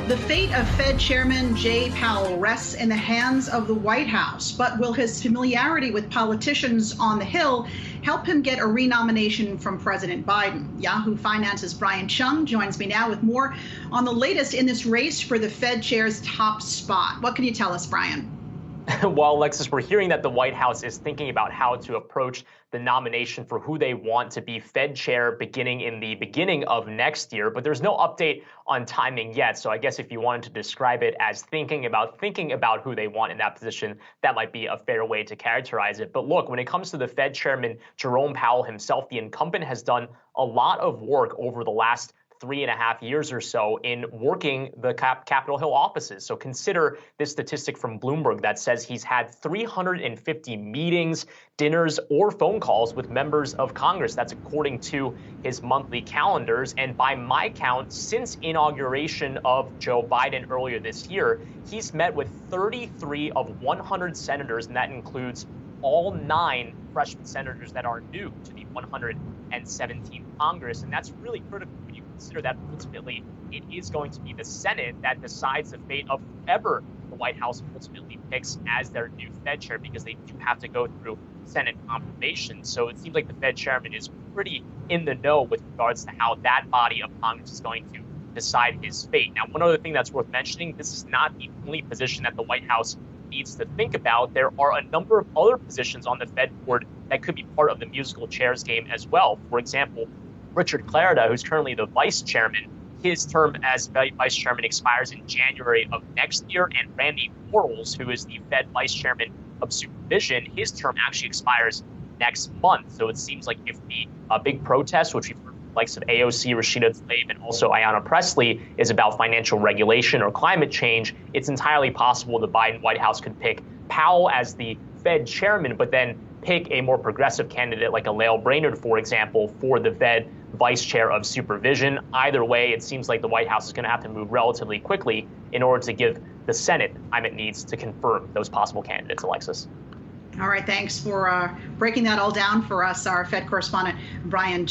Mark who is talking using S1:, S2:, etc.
S1: The fate of Fed Chairman Jay Powell rests in the hands of the White House, but will his familiarity with politicians on the Hill help him get a renomination from President Biden? Yahoo Finance's Brian Cheung joins me now with more on the latest in this race for the Fed chair's top spot. What can you tell us, Brian?
S2: Well, Alexis, we're hearing that the White House is thinking about how to approach the nomination for who they want to be Fed chair beginning in the beginning of next year, but there's no update on timing yet. So I guess if you wanted to describe it as thinking about who they want in that position, that might be a fair way to characterize it. But look, when it comes to the Fed chairman, Jerome Powell himself, the incumbent has done a lot of work over the last 3.5 years or so in working the Capitol Hill offices. So consider this statistic from Bloomberg that says he's had 350 meetings, dinners, or phone calls with members of Congress. That's according to his monthly calendars. And by my count, since inauguration of Joe Biden earlier this year, he's met with 33 of 100 senators, and that includes all 9 freshman senators that are new to the 117th Congress. And that's really critical when you consider that ultimately it is going to be the Senate that decides the fate of whoever the White House ultimately picks as their new Fed chair, because they do have to go through Senate confirmation. So it seems like the Fed chairman is pretty in the know with regards to how that body of Congress is going to decide his fate. Now, one other thing that's worth mentioning, this is not the only position that the White House needs to think about. There are a number of other positions on the Fed board that could be part of the musical chairs game as well. For example, Richard Clarida, who's currently the vice chairman, his term as vice chairman expires in January of next year, and Randal Quarles, who is the Fed vice chairman of supervision, his term actually expires next month. So it seems like if the big protest, which we've heard from the likes of AOC, Rashida Tlaib, and also Ayanna Pressley, is about financial regulation or climate change, it's entirely possible the Biden White House could pick Powell as the Fed chairman, but then pick a more progressive candidate like a Lael Brainerd, for example, for the Fed vice chair of supervision. Either way, it seems like the White House is going to have to move relatively quickly in order to give the Senate the time it needs to confirm those possible candidates, Alexis.
S1: All right, thanks for breaking that all down for us, our Fed correspondent, Brian Cheung.